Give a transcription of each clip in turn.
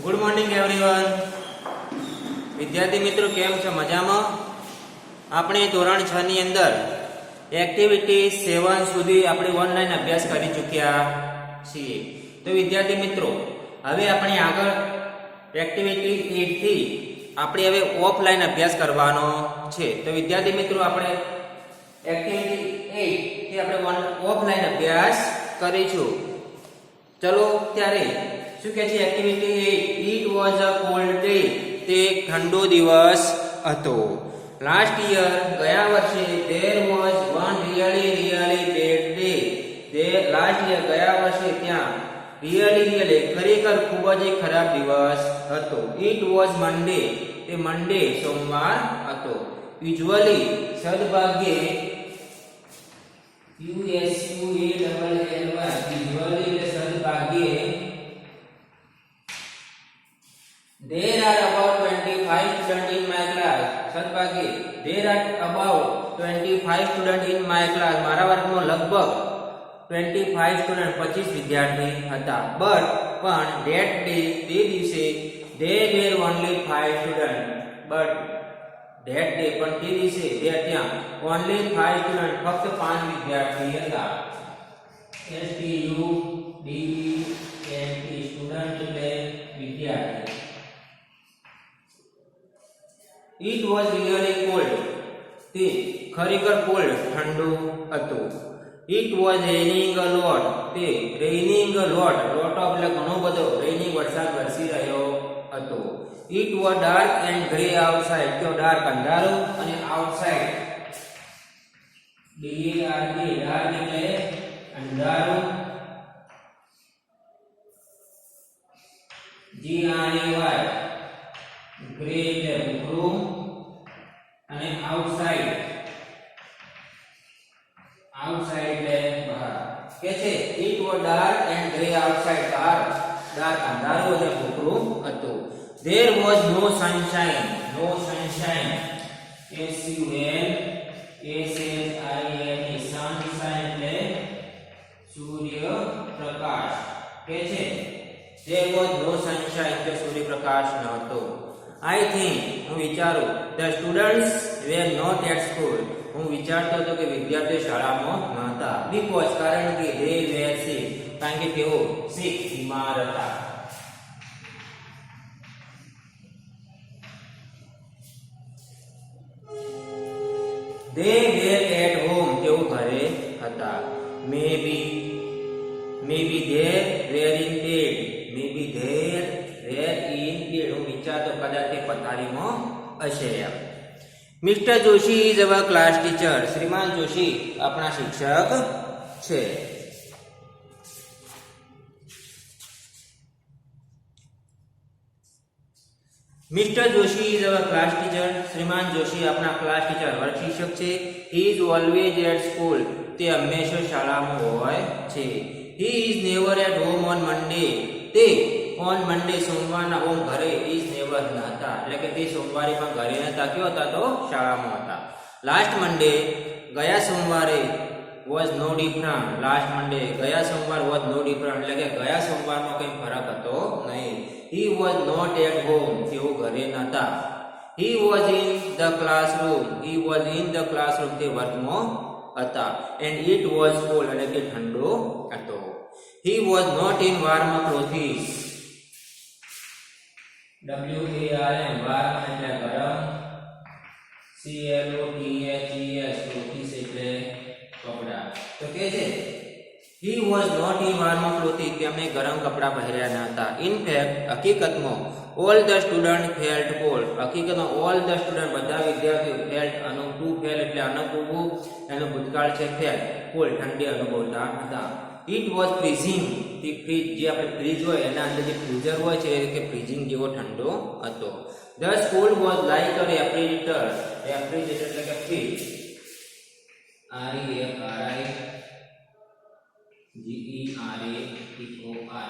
Good morning everyone. विद्यार्थी मित्रों केम छो? मजामां? आपणे धोरण 6 ની અંદર एक्टिविटी 7 સુધી આપણે ઓનલાઈન અભ્યાસ કરી ચૂક્યા છીએ। તો વિદ્યાર્થી મિત્રો હવે આપણે આગળ एक्टिविटी 8 થી આપણે હવે ઓફલાઈન અભ્યાસ કરવાનો છે। તો વિદ્યાર્થી મિત્રો આપણે एक्टिविटी 8 થી આપણે ઓફલાઈન અભ્યાસ કરીશું। चलो त्यारे શું કહે છે activity 8 it was a cold day તે ઠંડો દિવસ હતો। लास्ट ईयर गया वर्षे there was one really bed day તે लास्ट ईयर गया वर्षे ત્યાં रियली ખરેખર ખૂબ જ ખરાબ દિવસ હતો। इट वॉज मंडे તે મંડે સોમવાર હતો। યુઝ્યુઅલી સદભાગ્યે USUALLY યુઝ્યુઅલી એટલે સદભાગ્યે there are about 25 students in my class સદભાગ્યે there are about 25 students in my class મારા વર્ગમાં લગભગ 25 સ્ટુડન્ટ 25 વિદ્યાર્થી હતા। but પણ that day તે દિવસે there were only 5 students but that day પણ તે દિવસે there ત્યાં only 5 students ફક્ત 5 વિદ્યાર્થી હતા। STUDENT સ્ટુડન્ટ એટલે વિદ્યાર્થી। It was really cold તે ખરેખર કોલ્ડ ઠંડુ હતું। It was raining a lot તે raining a lot of એટલે ઘણો બધો raining વરસાદ વરસી રહ્યો હતો। It was dark and grey outside તો dark અંધારું અને outside DARK dark એટલે અંધારું GRAY ગ્રે એટલે ભૂખરું અને outside એટલે બહાર કે છે। It was dark and grey outside dark અંધારું અને ભૂખરું હતું। There was no sunshine sunshine sunshine એટલે સૂર્ય પ્રકાશ કે છે। There was no sunshine એટલે સૂર્ય પ્રકાશ ન હતો। I think હું વિચારું the students were not at school હું વિચારતો હતો કે વિદ્યાર્થીઓ શાળામાં ન હતા। because કારણ કે they were sick કારણ કે તેઓ sick બીમાર હતા। they were at home તેઓ ઘરે હતા। maybe there were in bed maybe there were in bed હું વિચારતો કદાચ તે પથારીમાં હશે। Mister Joshi is our class teacher શ્રીમાન જોશી આપણા શિક્ષક છે। Mister Joshi is our class teacher શ્રીમાન જોશી આપણા ક્લાસ ટીચર વર્ગ શિક્ષક છે। He is always at school તે હંમેશા શાળામાં હોય છે। He is never at home on Monday તે ઓન મંડે સોમવારના હોમ ઘરે ઇઝ નેવર નહોતા એટલે કે તે સોમવારે પણ ઘરે નહોતા ક્યો હતા તો શાળામાં હતા। લાસ્ટ મંડે ગયા સોમવારે વોઝ નો ડિફરન્ટ લાસ્ટ મંડે ગયા સોમવાર વોઝ નો ડિફરન્ટ એટલે કે ગયા સોમવારમાં કંઈ ફરક હતો નહીં। He was not at home તેઓ ઘરે નહોતા। He was in the classroom તે વર્ગમાં હતા। એન્ડ ઇટ વોઝ કોલ્ડ એટલે કે ઠંડો હતો। He was not in warm clothes WARM warm એટલે ગરમ CLOTHES ક્લોથિસ એટલે કપડા। તો કે છે he was not in warm clothing તેમને ગરમ કપડા પહેર્યા ન હતા। in fact હકીકતમાં all the students felt cold હકીકતમાં all the students બધા વિદ્યાર્થીઓ felt અનુભવ felt એટલે અનુભવવું એનો ભૂતકાળ છે felt cold ઠંડી અનુભવતા હતા। it was freezing the fridge જે આપણે ફ્રીજ હોય એના અંદર જે ફ્રીઝર હોય છે એ કે ફ્રીઝિંગ જેવો ઠંડો હતો। the school was like a refrigerator એટલે કે ફ્રીજ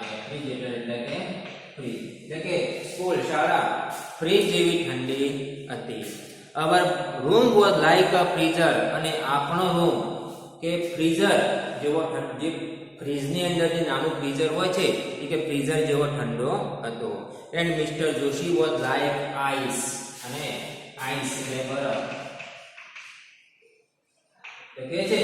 refrigerator એટલે કે ફ્રીજ એટલે કે સ્કૂલ શાળા ફ્રીજ જેવી ઠંડી હતી। our room was like a freezer અને આપણો રૂમ કે ફ્રીઝર જેવો જે ફ્રીજની અંદર જે નાનું ફ્રીઝર હોય છે એ કે ફ્રીઝર જેવો ઠંડો હતો. And mister Joshi was like ice, અને આઈસ એટલે બરફ. તો કે છે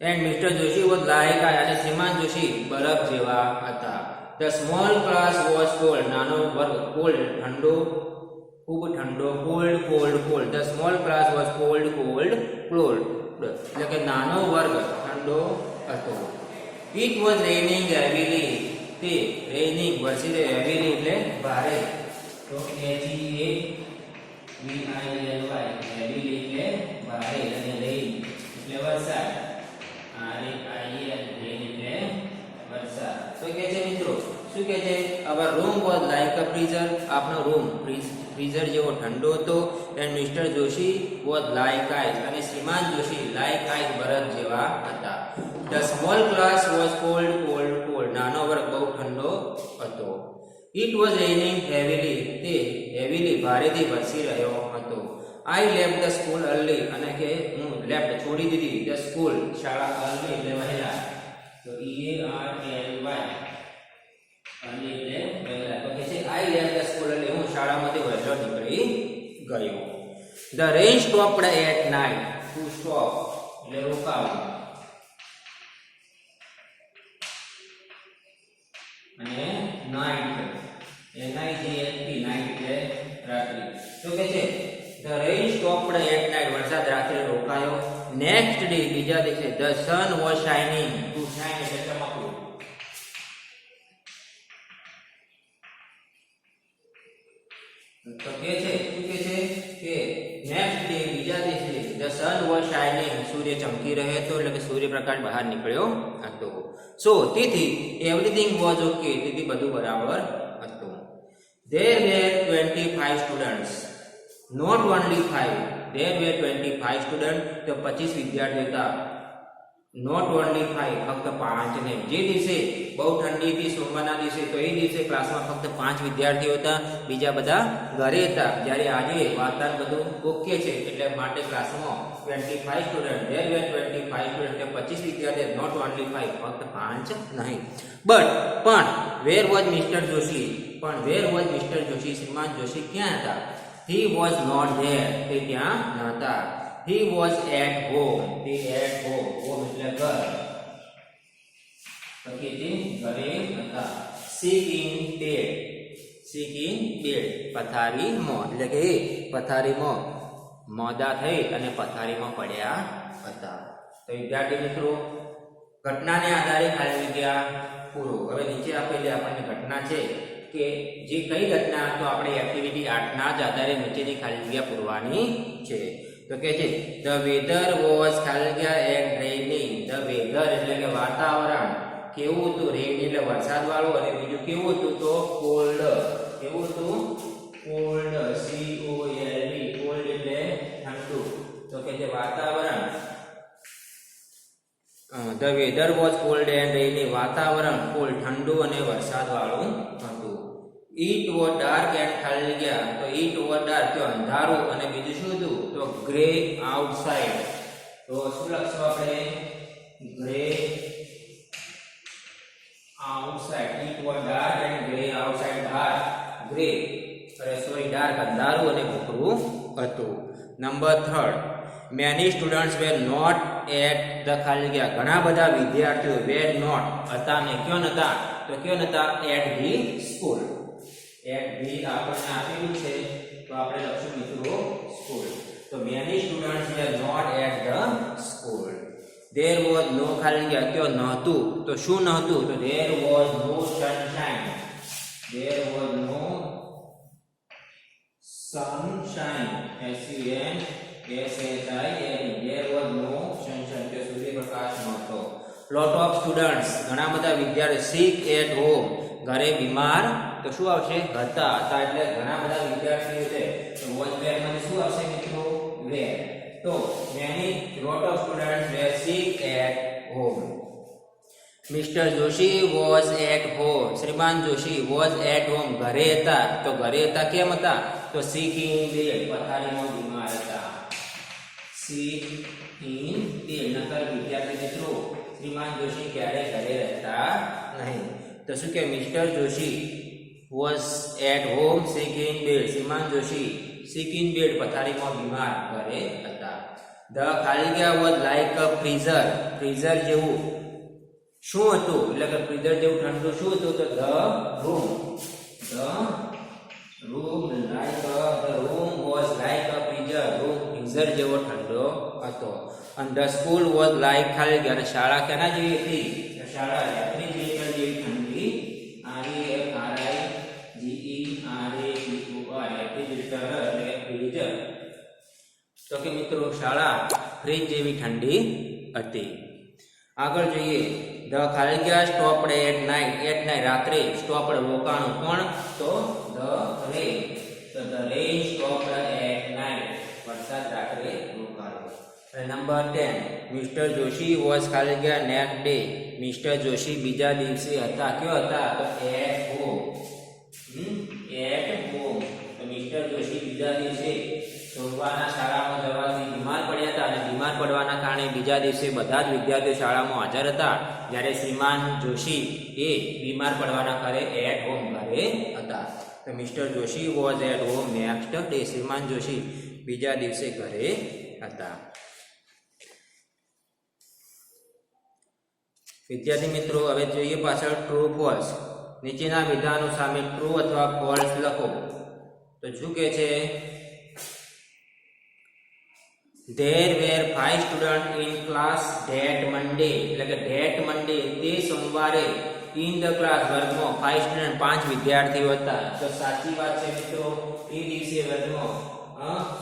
and mister Joshi was like ice, અને શ્રીમાન જોશી બરફ જેવા હતા. The small class was cold, નાનો વર્ગ કોલ્ડ ઠંડો, ખૂબ ઠંડો, cold cold cold. The small class was cold cold cold, એટલે કે નાનો વર્ગ ઠંડો હતો. ઇટ વોઝ રેનિંગ હેવીલી, તે રેનિંગ વરસી રહે, હેવીલી એટલે ભારે. તો HEAVILY હેવીલી એટલે ભારે, અને રેઇન એટલે વરસાદ, RAIN એટલે વરસાદ. તો કે છે મિત્રો, શું કે છે, our room was like a freezer, આપણો રૂમ ફ્રીઝર જેવો ઠંડો હતો. And mister Joshi was like ice, અને શ્રીમાન જોશી લાઈક આઈસ બરફ જેવા હતા. The small class was cold cold cold, નાનો વર્ગ બહુ ઠંડો હતો. ઇટ વોઝ રેનિંગ હેવીલી, તે હેવીલી ભારેથી વરસી રહ્યો હતો. I left the school early, અને કે હું લેફ્ટ છોડી દીધી ધ સ્કૂલ શાળા, અર્લી એટલે વહેલા. તો EARLY અર્લી એટલે વહેલા. તો કે છે I left the school early, હું શાળામાંથી વહેલો નીકળી ગયો. The rain stopped at night, to stop એટલે રોકાવું, અને નાઇટ NIGHT નાઇટ એટલે રાત્રિ. તો કે છે the rain stopped at night, વરસાદ રાત્રે રોકાયો. નેક્સ્ટ ડે બીજા દિવસે the sun was shining, to shine એટલે ચમકવું. તો કે છે શું કે છે કે નેક્સ્ટ ડે બીજા દિવસે ધ સન વોઝ શાઇનિંગ, સૂર્ય ચમકી રહ્યો હતો, એટલે કે સૂર્યપ્રકાશ બહાર નીકળ્યો હતો. સો તેથી એવરીથિંગ વોઝ ઓકે, તેથી બધું બરાબર હતું. There were 25 students, not only 5. There were 25 students, તો 25 વિદ્યાર્થીઓ હતા. Not only 5, ફક્ત 5 નહીં. જે દિવસે બહુ ઠંડી હતી સોમવારના દિવસે, તો એ દિવસે ક્લાસમાં ફક્ત 5 વિદ્યાર્થીઓ હતા, બીજા બધા ઘરે હતા. જ્યારે આજે વાતાવરણ બધું ઓકે છે, એટલે માટે ક્લાસમાં 25 સ્ટુડન્ટ. There were 25 સ્ટુડન્ટ, 25 વિદ્યાર્થીઓ, not only 5, ફક્ત 5 નહીં. પણ where was Mr. જોશી, પણ where was Mr. જોશી, શ્રીમાન જોશી ક્યાં હતા? He was not there, તે ત્યાં નહોતા. He was at home, તે at home, home એટલે ઘર, તો કે તે ઘરે હતા. Sick in bed, sick in bed પથારીમાં, એટલે કે પથારીમાં મોડા થઈ અને પથારીમાં પડ્યા હતા. તો વિદ્યાર્થી મિત્રો, ઘટનાને આધારે ખાલી જગ્યા પૂરો. હવે નીચે આપેલી આપણને ઘટના છે કે જે કઈ ઘટના, તો આપણે એક્ટિવિટી 8 ના જ આધારે નીચેની ખાલી જગ્યા પૂરવાની છે. તો કે છે ધ વેધર વોઝ ખાલી જગ્યા એન્ડ રેનિંગ. ધ વેધર એટલે કે વાતાવરણ કેવું હતું, રેન એટલે વરસાદ વાળું, અને બીજું કેવું હતું તો કોલ્ડ. કેવું હતું? કોલ્ડ, COLD, કોલ્ડ એટલે ઠંડુ. તો કે છે વાતાવરણ, the weather was cold and rainy, વાતાવરણ કોલ્ડ ઠંડુ અને વરસાદ વાળું હતું. ઇટ વોઝ ડાર્ક એન્ડ ખાલી જગ્યા, તો ઇટ વોઝ ડાર્ક તો અંધારું, અને બીજું શું હતું તો ગ્રે આઉટસાઇડ. તો શું લખશું આપણે? Grey outside. It was dark and grey outside. Dark grey, dark અંધારું અને ભૂખરું હતું. Number 3, many students were not at the ખાલી જગ્યા, ઘણા બધા વિદ્યાર્થીઓ વેર નોટ હતા ને ક્યાં નતા, તો ક્યાં નતા? At the school. At the આપણને આપેલું છે, તો આપણે લખશું મિત્રો સ્કૂલ. તો many students were not at the school. There was no ખાલી જગ્યા, ક્યાં નહોતું, તો શું નહોતું? તો there was no sunshine. There was no sunshine, SUNSHINE. There was no sunshine, કે સૂર્યપ્રકાશ નહોતો. Lot of students, ઘણા બધા વિદ્યાર્થીઓ. sick at home, ઘરે બીમાર, તો શું આવશે? હતા. એટલે ઘણા બધા વિદ્યાર્થીઓ છે, તો was were માં શું આવશે મિત્રો? were. તો many lot of students were sick at home. Mr. Joshi was at home, Shriman Joshi was at home, ઘરે હતા. તો ઘરે હતા કેમ હતા? તો sick in bed, પથારીમાં બીમાર હતા. sick in bed. નકર વિદ્યાર્થી મિત્રો શ્રીમાન જોશી ક્યારે ઘરે રહેતા નહીં. તો શું કે mister Joshi was at home sick in bed. શ્રીમાન જોશી સિક ઇન બેડ પથારીમાં બીમાર ઘરે હતા. ધ ખાલી જગ્યા was like a freezer. Freezer જેવું શું હતું એટલે કે ફ્રીઝર જેવું ઠંડુ શું હતું તો the room was like a freezer. Room freezer જેવો ઠંડો હતો. અને ધ સ્કૂલ વોઝ લાઈક ખાલી જગ્યા. અને શાળા કેના જેવી હતી શાળા રેફ્રિજરેટર જેવી ઠંડી. તો કે મિત્રો શાળા ફ્રીજ જેવી ઠંડી હતી. આગળ જોઈએ ધ ખાલી જગ્યા સ્ટોપ્ડ એટ નાઇટ. રાત્રે સ્ટોપ્ડ રોકાણું. કોણ તો ધ રેન. તો the rain stopped at night. વરસાદ રાત્રે રોકાયો. અને નંબર 10 મિસ્ટર જોશી વોઝ ખાલી જગ્યા નેક્સ્ટ ડે. મિસ્ટર જોશી બીજા દિવસે હતા. કયો હતા તો એટ હોમ. At home. તો મિસ્ટર જોશી બીજા દિવસે સોમવારના શાળામાં જવાથી બીમાર પડ્યા હતા. અને બીમાર પડવાના કારણે બીજા દિવસે બધા જ વિદ્યાર્થીઓ શાળામાં હાજર હતા. જ્યારે શ્રીમાન જોશી એ બીમાર પડવાના કારણે એટ હોમ ઘરે હતા. તો mister Joshi was at home next day. શ્રીમાન જોશી બીજા દિવસે ઘરે હતા. વિદ્યાર્થી મિત્રો હવે જોઈએ પાછળ ટ્રુ ફોલ્સ. નીચેના વિધાનો સામે ટ્રુ અથવા ફોલ્સ લખો. તો શું કહે છે There were 5 students in class that Monday. એટલે કે that Monday તે સોમવારે in the class વર્ગમાં 5 સ્ટુડન્ટ 5 વિદ્યાર્થીઓ હતા. તો સાચી વાત છે મિત્રો. એ દિવસે વર્ગમાં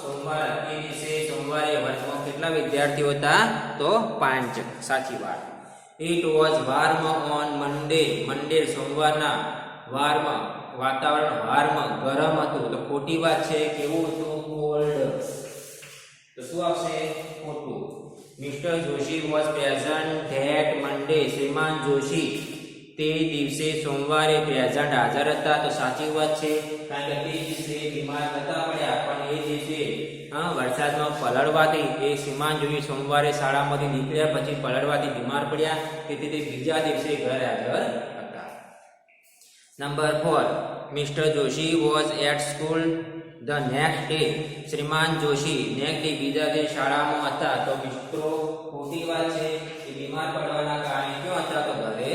સોમવારે વર્ગમાં કેટલા વિદ્યાર્થીઓ હતા તો 5. સાચી વાત. It was warm on Monday. Monday સોમવારના વારમાં વાતાવરણ વારમાં ગરમ હતું. તો ખોટી વાત છે. કેવું હતું કોલ્ડ. તો શું આવશે ખોટું. Mister Joshi was present that Monday. શ્રીમાન જોશી તે દિવસે સોમવારે પ્રેઝન્ટ હાજર હતા. તો સાચી વાત છે. કારણ કે તે દિવસે બીમાર નતા પડ્યા પણ એ દિવસે વરસાદમાં પલળવાથી એ શ્રીમાન જોશી સોમવારે શાળામાંથી નીકળ્યા પછી પલળવાથી બીમાર પડ્યા. તેથી તે બીજા દિવસે ઘરે હાજર હતા. Number 4 mister Joshi was at school the next day. શ્રીમાન જોશી નેક્સ્ટ ડે બીજા દિવસે શાળામાં હતા. તો મિત્રો ખોટી વાત છે. એ બીમાર પડવાના કારણે ક્યાં હતા તો ઘરે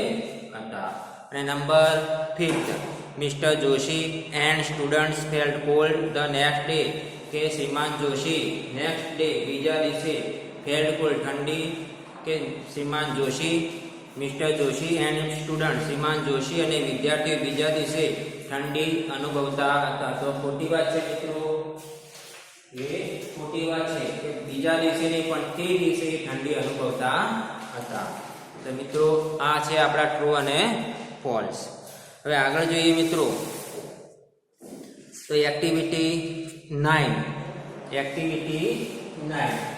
હતા. અને number 5 mister Joshi and students felt cold the next day. કે શ્રીમાન જોશી નેક્સ્ટ ડે બીજા દિવસે ફેલ્ટ કોલ્ડ ઠંડી. કે શ્રીમાન Joshi mister Joshi and student શ્રીમાન જોશી અને વિદ્યાર્થીઓ બીજા દિવસે ઠંડી અનુભવતા હતા. તો ખોટી વાત છે મિત્રો. એ ખોટી વાત છે કે બીજા દિવસે નહીં પણ તે દિવસે ઠંડી અનુભવતા હતા. તો મિત્રો આ છે આપણા ટ્રુ અને ફોલ્સ. હવે આગળ જોઈએ મિત્રો તો એક્ટિવિટી 9. એક્ટિવિટી 9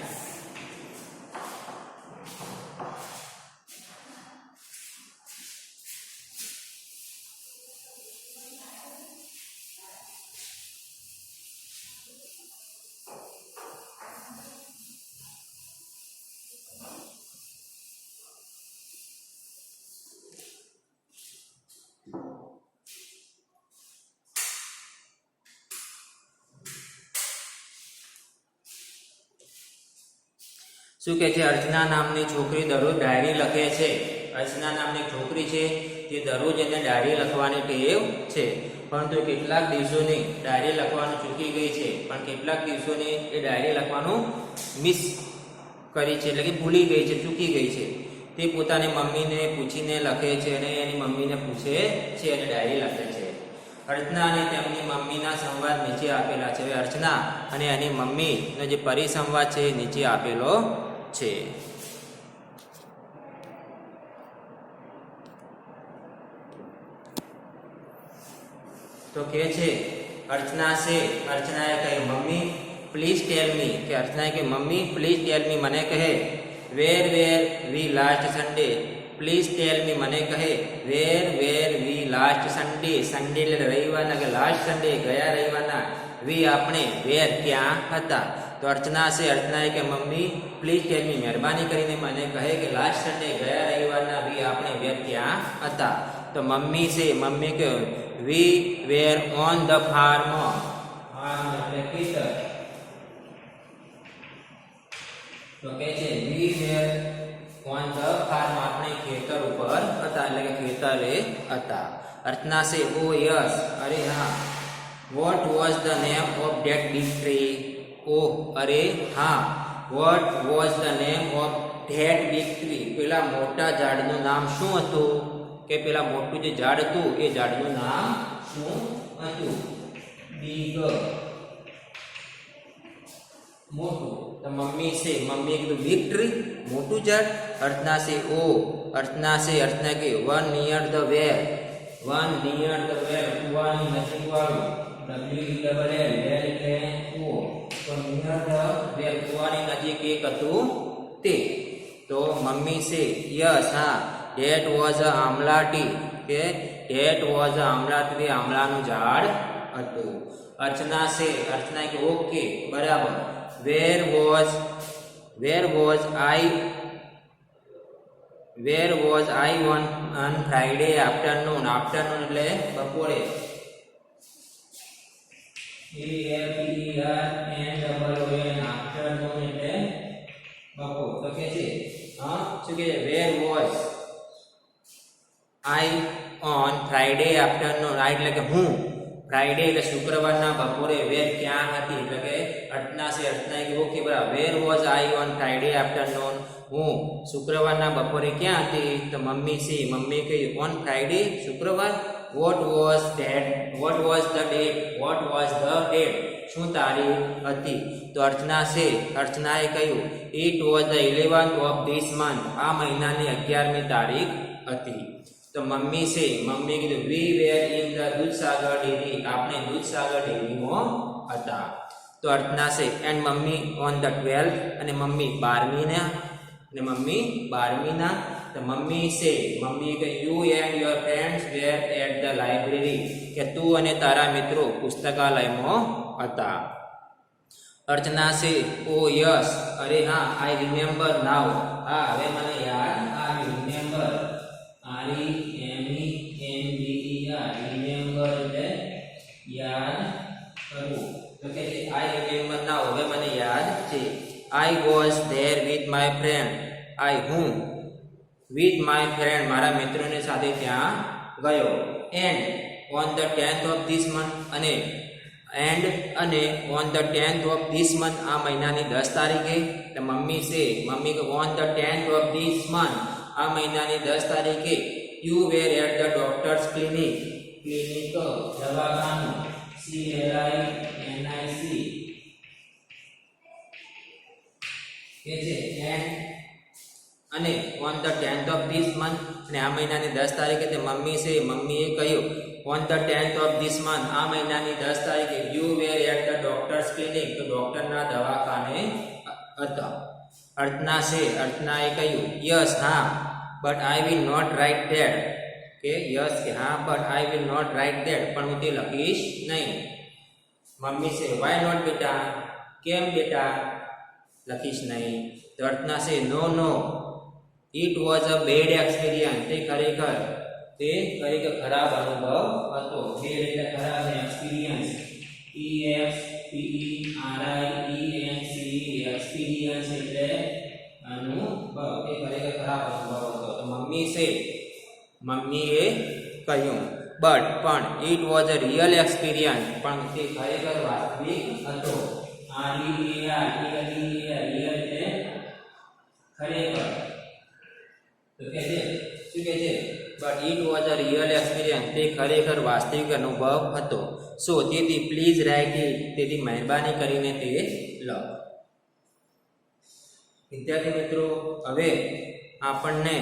શું કહે છે અર્ચના નામની છોકરી દરરોજ ડાયરી લખે છે. અર્ચના નામની છોકરી છે તે દરરોજ એને ડાયરી લખવાની ટેવ છે. પરંતુ કેટલાક દિવસોની ડાયરી લખવાનું ચૂકી ગઈ છે. પણ કેટલાક દિવસોની એ ડાયરી લખવાનું મિસ કરી છે એટલે કે ભૂલી ગઈ છે, ચૂકી ગઈ છે. તે પોતાની મમ્મીને પૂછીને લખે છે અને એની મમ્મીને પૂછે છે અને ડાયરી લખે છે. અર્ચના અને તેમની મમ્મીના સંવાદ નીચે આપેલા છે. હવે અર્ચના અને એની મમ્મીનો જે પરિસંવાદ છે એ નીચે આપેલો છે. તો કે છે અર્ચનાએ કહ્યું મમ્મી પ્લીઝ ટેલ મી. કે અર્ચનાએ કહ્યું મમ્મી પ્લીઝ ટેલ મી મને કહે વેર વી લાસ્ટ સન્ડે. પ્લીઝ ટેલ મી મને કહે વેર વી લાસ્ટ સન્ડે. સન્ડે એટલે રવિવારના કે લાસ્ટ સન્ડે ગયા રવિવારના વી આપણે વેર ક્યાં હતા. તો અર્ચના કે મમ્મી પ્લીઝ ટેલ મી, મહેરબાની કરીને મને કહે કે લાસ્ટ સન્ડે ગયા રવિવારના વી આપણે વેર ક્યાં હતા. તો મમ્મી કે વી વેર ઓન ધ ફાર્મ. ફાર્મ એટલે ખેતર. તો કે છે વી વેર ઓન ધ ફાર્મ, આપણે ખેતર ઉપર હતા એટલે કે ખેતરે હતા. અર્ચના ઓ યસ, અરે હા. What was the name of that big tree? Oh, અરે હા. What was the name of that big tree? પેલા મોટા ઝાડનું નામ શું હતું? કે પેલા મોટું જે ઝાડ હતું એ ઝાડનું નામ શું હતું? બિગ, મોટું. તો મમ્મી કીધું બિગ ટ્રી, મોટું ઝાડ. અર્ચના કે one near the well. One near the well, કુવાની નજીક વાળું. WELL, વેર એટલે કૂવો. તો નિયર ધ વેર, કુવાની નજીક એક હતું તે. તો મમ્મી યસ, હા. That was a amla tree, કે that was a amla tree, આમલાનું ઝાડ હતું. અર્ચના કે ઓકે, બરાબર. Where was I on Friday afternoon. Afternoon એટલે બપોરે. આફ્ટરનૂન એટલે બપોર. તો કે છે શું કે વેર was I on Friday afternoon. આ એટલે કે હું. ફ્રાઈડે એટલે શુક્રવારના બપોરે. વેર ક્યાં હતી એટલે કે અર્ચના કે ઓકે, બરાબર. Where was I on Friday afternoon, હું શુક્રવારના બપોરે ક્યાં હતી? તો મમ્મી કહી ઓન ફ્રાઈડે, શુક્રવાર. What was the date? શું તારીખ હતી? તો અર્ચનાએ કહ્યું it was the 11th of this month. આ મહિનાની 11મી તારીખ હતી. તો મમ્મી કીધું we were in the Dudhsagar dairy. આપણે દૂધસાગર ડેરીમાં હતા. તો અર્ચના એન્ડ મમ્મી ઓન ધ 12th, અને મમ્મી 12મીના. તો મમ્મી કે you and your friends were at the library, કે તું અને તારા મિત્રો પુસ્તકાલયમાં હતા. અર્ચના ઓ યસ, અરે હા. આઈ રિમેમ્બર નાઉ, હા હવે મને યાદ આવ્યું. રિમેમ્બર, રિમેમ્બર એટલે યાદ કરવું. તો કે આઈ રિમેમ્બર નાઉ, હવે મને યાદ છે. I was there with my friend. હું વિથ માય ફ્રેન્ડ, મારા મિત્રોની સાથે ત્યાં ગયો. And on the 10th of this month, અને on the 10th of this month, આ મહિનાની 10 તારીખે. તો મમ્મી કે on the 10th of this month, આ મહિનાની 10 તારીખે you were at the doctor's clinic. દવાખાનું, CLINIC કે છે. અને on the 10th of this month, અને આ મહિનાની 10 તારીખે તે મમ્મીએ કહ્યું on the 10th of this month, આ મહિનાની 10 તારીખે you were at the doctor's clinic. તો ડોક્ટરના દવાખાને હતા. અર્ચનાએ કહ્યું યસ, હા. But I will not write that, કે યસ કે હા, but I will not write that, પણ હું તે લખીશ નહીં. મમ્મી વાય નોટ બેટા? કેમ બેટા લખીશ નહીં? તો Archana no, it was a bad experience. તે ખરેખર ખરાબ અનુભવ હતો. બેડ એટલે ખરાબ, ને એક્સપિરિયન્સ EXPERIENCE, એક્સપિરિયન્સ એટલે અનુભવ. તે ખરેખર ખરાબ અનુભવ હતો. તો મમ્મીએ કહ્યું પણ it was a real experience, પણ તે ખરેખર વાસ્તવિક હતો. REAL, રિયલ એટલે ખરેખર. તો કે છે શું કે છે? But it was a real experience, તે ખરેખર વાસ્તવિક અનુભવ હતો. તેથી પ્લીઝ રાઇટ ઇટ, તેથી મહેરબાની કરીને તે લખ. વિદ્યાર્થી મિત્રો, હવે આપણને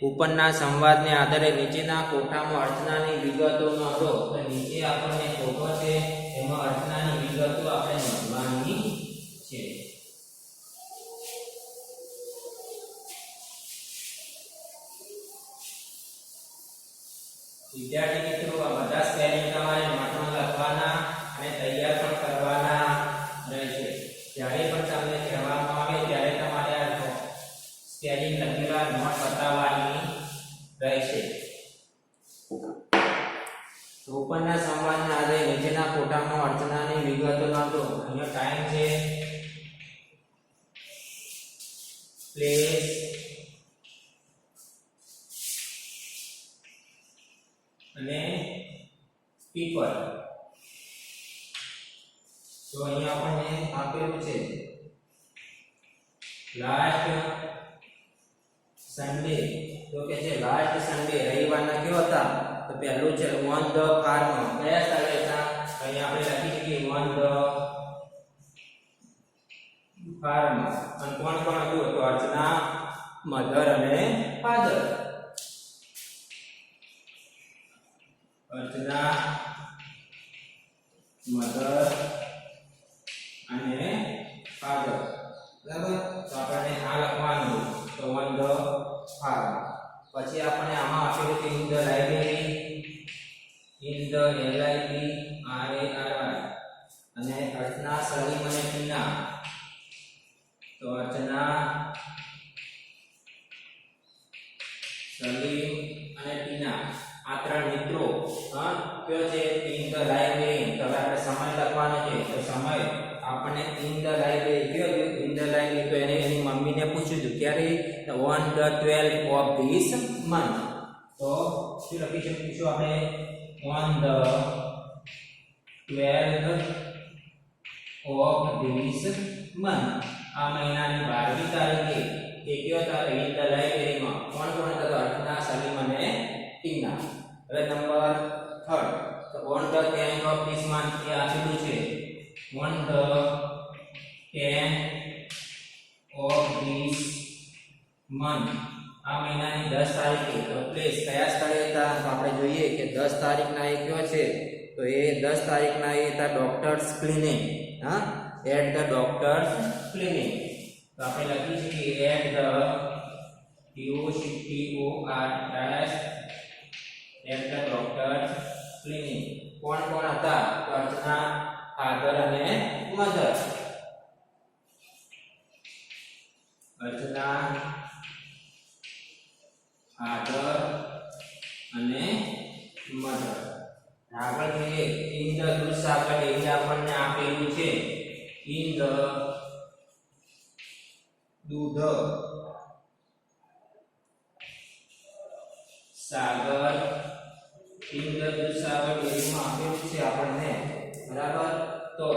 ઉપરના સંવાદને આધારે નીચેના કોઠામાં અર્ચનાની વિગતોનો હતો. તો નીચે આપણને કોઠો છે, એમાં અર્ચનાની વિગતો આપણે નોંધવાની છે. વિદ્યાર્થી મિત્રો, આ બધા સ્પેલિંગ તમારે નોટમાં લખવાના અને તૈયાર પણ કરવાના રહેશે. જ્યારે પણ ઉપરના સંવાદના આધારે નીચેના કોટામાં અર્ચનાની વિગતો નોંધો. અહીંયા ટાઈમ છે, પ્લેસ, અને પીપલ. તો અહીંયા આપણને આપેલું છે લાસ્ટ સન્ડે. તો કે છે લાસ્ટ સન્ડે રવિવારના કયો હતા? તો પહેલું છે ઓન ધ ફાર્મ. કયા સ્થળે હતા? અહીંયા આપણે લખી શકીએ ઓન ધ ફાર્મ. અને કોણ કોણ હતું? તો અર્ચના, મધર અને ફાધર. અર્ચના, મધર અને ફાધર. બરાબર? તો આપણે આ લખવાનું તો ઓન ધ ફાર્મ. પછી આપણે આમાં આપેલું કે in the library, in the LIBRARY. અને અર્ચના, સલીમ અને ટીના. તો અર્ચના, સલીમ અને ટીના આ ત્રણ મિત્રો કયો છે? In the library. તો આપણે સમય લખવાનો છે. તો સમય આપણને ઇન ધ લાઇબ્રેરી કયો છે? In the library. તો એને એની મમ્મીને પૂછ્યું હતું ક્યારે? On the 12th of this month. તો શું લખી શકીશું આપણે? On the 12th of this month. આ મહિનાની 12મી તારીખે એ કયો હતા? ઇન ધ લાઇબ્રેરીમાં કોણ કોણ હતા? અર્ચના, સલીમ અને ટીના. હવે નંબર 3. તો on the 10th of this month એ આપેલું છે. On the 10th of this month આ મહિનાની 10 તારીખે. તો પ્લેસ કયા સ્થળે હતા? તો આપણે જોઈએ કે 10 તારીખના એ કયો છે? તો એ 10 તારીખના એ હતા doctor's clinic. At the doctor's clinic. તો આપણે લખી શકીએ at the DOCTORS at the doctor's clinic. કોણ કોણ હતા? તો અર્ચના, ફાધર અને મધર. અર્ચના, ફાધર અને મધર. આગળ જોઈએ ઇન ધ દૂધસાગર ડેરી આપણને આપેલું છે. ઇન ધ દૂધ સાગર, ઇન ધ દૂધસાગર ડેરીમાં આપેલું છે આપણને. બરાબર? તો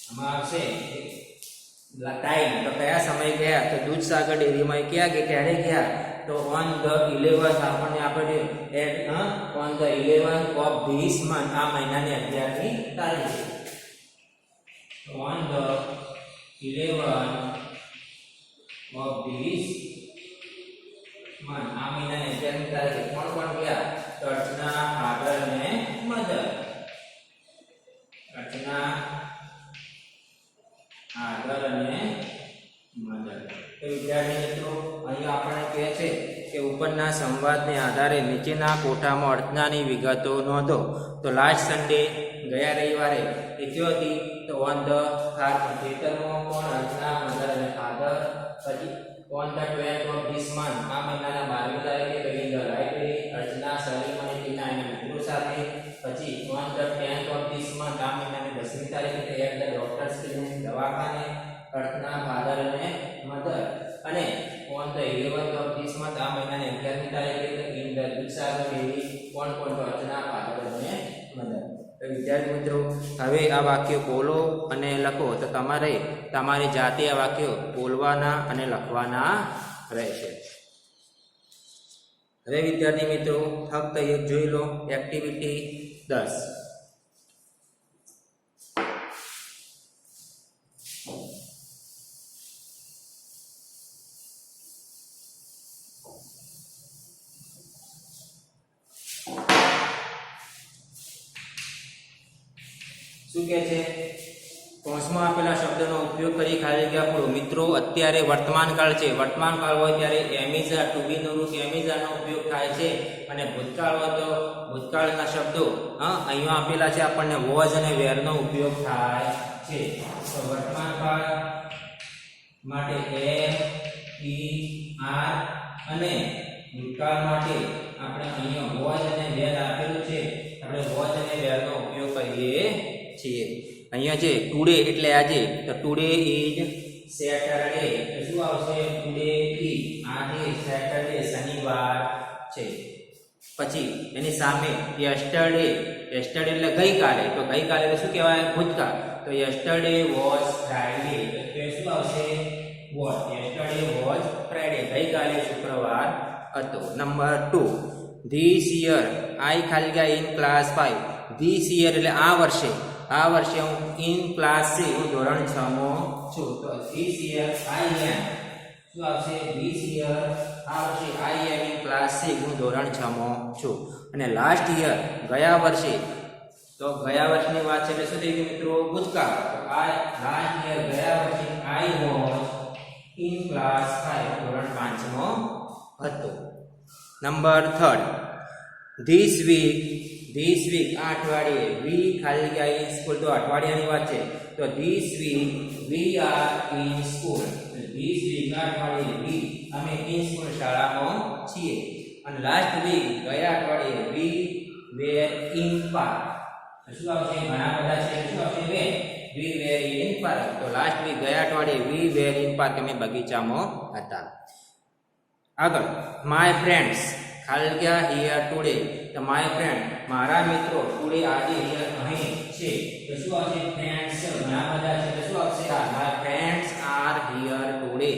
આમાં આવશે ટાઈમ. તો કયા સમય ગયા? તો દૂધસાગર ડેરીમાં ક્યાં ગયા? ક્યારે ગયા? તો ઓન ધ 11th આપણને આપણે at on the 11th of this month આ મહિનાની 11મી તારીખે. On the 11th of this month આ મહિનાની 11મી તારીખે કોણ કોણ ગયા? તો અર્ચના, ફાધર અને મધર. અર્ચના, ફાધર અને મધર. તો વિદ્યાર્થી મિત્રો અહીં આપણને કહે છે કે ઉપરના સંવાદને આધારે નીચેના કોઠામાં અર્ચનાની વિગતો નોંધો. તો લાસ્ટ સન્ડે ગયા રવિવારે એ કયો હતી? તો ઓન ધ ફાર્મ. ખેતરમાં કોણ? અર્ચના, મધર અને ફાધર. પછી on the 12th of this month આ મહિનાના 12મી તારીખે ઇન ધ લાઇબ્રેરી. અર્ચના, સલીમ અને ટીના એના મિત્રો સાથે. પછી on the 10th of this month આ મહિનાની 10મી તારીખે એટ ધ ડોક્ટર્સ ક્લિનિક દવાખાને. અર્ચના, ફાધર અને મધર. અને on the 11th of this month આ મહિનાની 11મી તારીખે ઇન ધ દૂધસાગર ડેરી કોણ કોણ? તો અર્ચના, ફાધર અને મધર. તો વિદ્યાર્થી મિત્રો હવે આ વાક્યો બોલો અને લખો. તો તમારે તમારી જાતે આ વાક્યો બોલવાના અને લખવાના રહેશે. હવે વિદ્યાર્થી મિત્રો ફક્ત એક જોઈ લો એક્ટિવિટી 10. શું કહે છે? કૌંસમાં આપેલા શબ્દનો ઉપયોગ કરી ખાલી જગ્યા પૂરો. મિત્રો અત્યારે વર્તમાન કાળ છે. વર્તમાન કાળ હોય ત્યારે એમિઝા, ટુ બી નું રૂપ એમિઝાનો ઉપયોગ થાય છે. અને ભૂતકાળ હોય તો ભૂતકાળના શબ્દો અહીંયા આપેલા છે આપણને વોઝ અને વેરનો ઉપયોગ થાય છે. તો વર્તમાન કાળ માટે એમ, ઈ, આર અને ભૂતકાળ માટે આપણે અહીંયા વોચ અને વેર આપેલું છે, આપણે વોચ અને વેરનો ઉપયોગ કરીએ છીએ. અહીંયા જે ટુડે એટલે આજે, તો ટુડે ઇઝ સેટરડે, તો શું આવશે? ટુડે ઇઝ, આજે સેટરડે શનિવાર છે. પછી એની સામે યસ્ટરડે, યસ્ટરડે એટલે ગઈકાલે, તો ગઈકાલે એટલે શું કહેવાય? ભૂતકાળ. તો યસ્ટરડે વોઝ ફ્રાઈડે, તો શું આવશે? વોઝ. યસ્ટરડે વોઝ ફ્રાઈડે, ગઈકાલે શુક્રવાર હતો. નંબર 2, ધીસ યર આઈ ખાલી ઇન ક્લાસ 5. ધીસ યર એટલે આ વર્ષે હું ઇન ક્લાસ છે, હું ધોરણ 6 માં છું. તો ધીસ યર આઈ એમ, શું આવશે? ધીસ યર આ વર્ષે આઈ એમ ઇન ક્લાસ 6, હું ધોરણ 6 માં છું. અને લાસ્ટ યર ગયા વર્ષે, તો ગયા વર્ષની વાત છે એટલે શું થઈ ગયું મિત્રો? ભૂતકાળ. તો આ લાસ્ટ યર ગયા વર્ષે આઈ વોઝ ઇન ક્લાસ 5, ધોરણ 5 માં હતો. નંબર 3, ધીસ વીક આ અઠવાડિયે, વી ખાલી જગ્યા ઇન સ્કૂલ, તો અઠવાડિયાની વાત છે. તો this week we are in school, this week આ અઠવાડિયે વી અમે ઇન સ્કૂલ શાળામાં છીએ. અને લાસ્ટ વીક ગયા અઠવાડિયે વી વેર ઇન પાર્ક, શું આવશે? ઘણા બધા છે, શું આવશે? વી વેર ઇન પાર્ક. તો લાસ્ટ વીક ગયા અઠવાડિયે વી વેર ઇન પાર્ક, અમે બગીચામાં હતા. આગળ માય ફ્રેન્ડ્સ ખાલી જગ્યા હિયર ટુડે, તો માય ફ્રેન્ડ મારા મિત્રો ટુડે આજે હિયર અહીં છે. તો શું આવશે? ફ્રેન્ડ્સ ઘણા બધા છે, તો શું આવશે? My friends R here today,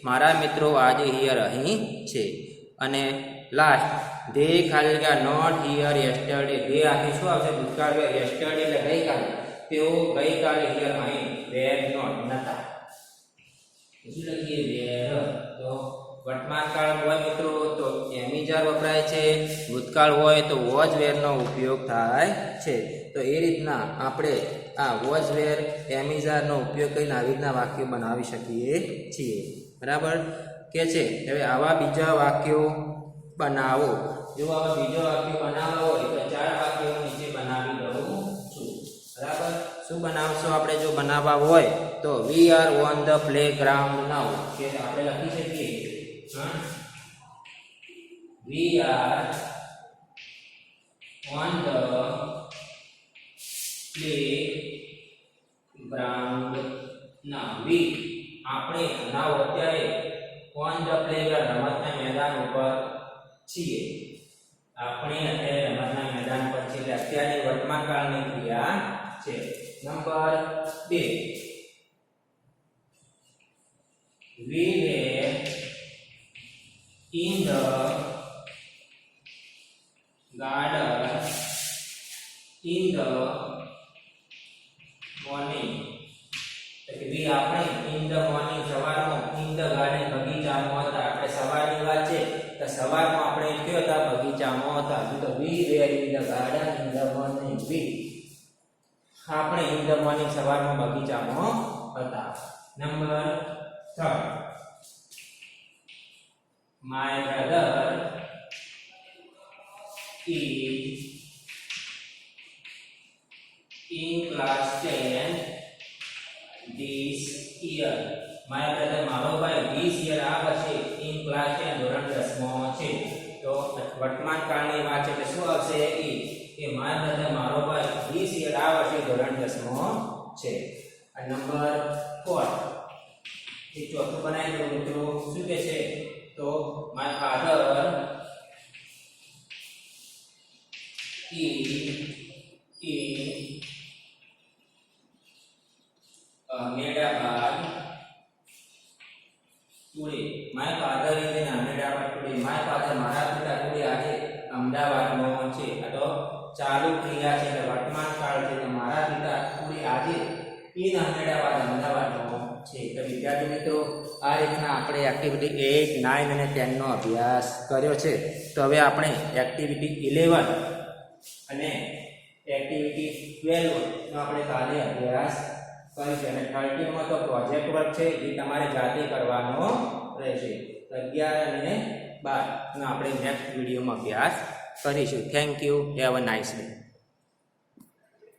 મારા મિત્રો આજે હિયર અહીં છે. અને લાસ્ટ ધે ખાલી જગ્યા નોટ હિયર યસ્ટરડે, ધે આખી શું આવશે? ભૂતકાળ. યસ્ટરડે એટલે ગઈકાલે, તેઓ ગઈકાલે હિયર અહીં વેર નોટ નતા. શું લખીએ? વેર. તો વર્તમાન કાળ હોય મિત્રો તો એમિજાર વપરાય છે, ભૂતકાળ હોય તો વોઝ વેરનો ઉપયોગ થાય છે. તો એ રીતના આપણે આ વોઝ વેર એમિજારનો ઉપયોગ કરીને આવી રીતના વાક્યો બનાવી શકીએ છીએ. બરાબર કે છે? હવે આવા બીજા વાક્યો બનાવો. જો આવા બીજા વાક્યો બનાવવા હોય તો 4 વાક્યો નીચે બનાવી દઉં છું. બરાબર, શું બનાવશો આપણે? જો બનાવવા હોય તો we are on the playground now, કે આપણે લખી શકીએ we are on the playground now. We આપણે now અત્યારે on the playground રમતના મેદાન ઉપર છીએ. આપણે અત્યારે રમતના મેદાન પર છીએ એટલે અત્યારે વર્તમાન કાળની ક્રિયા છે. Number 2, we were in the garden in the morning. એટલે વી આપણે in the morning સવારમાં, in the garden બગીચામાં હતા. આપણે સવારની વાત છે તો સવારમાં આપણે કયો હતા? બગીચામાં હતા. તો વી વેર in the garden in the morning. વી આપણે in the morning સવારમાં બગીચામાં હતા. Number 3, my brother is in class 10 this year. My brother મારો ભાઈ this year આ વર્ષે in class 10 ધોરણ 10 માં છે. તો વર્તમાન કાળની વાત છે તો શું આવશે? કે my brother મારો ભાઈ this year આ વર્ષે ધોરણ 10 માં છે. અને નંબર 4 એ ચોથું બનાવી દો મિત્રો. શું કહે છે? તો my father is in Ahmedabad today. My father is in Ahmedabad today. My father મારા પિતા today આજે અમદાવાદમાં છે. આ તો ચાલુ ક્રિયા છે એટલે વર્તમાન કાળ છે. મારા પિતા today આજે in Ahmedabad અમદાવાદમાં છે. તો વિદ્યાર્થી મિત્રો આ રીતના આપણે એક્ટિવિટી 8, 9 અને 10 નો અભ્યાસ કર્યો છે. તો હવે આપણે એક્ટિવિટી 11 અને એક્ટિવિટી 12 નો આપણે કાલે અભ્યાસ કરીશું. અને 13 માં તો પ્રોજેક્ટ વર્ક છે એ તમારે જાતે કરવાનો રહેશે. 11 અને 12 નો આપણે નેક્સ્ટ વિડીયોમાં અભ્યાસ કરીશું. Thank you. Have a nice day.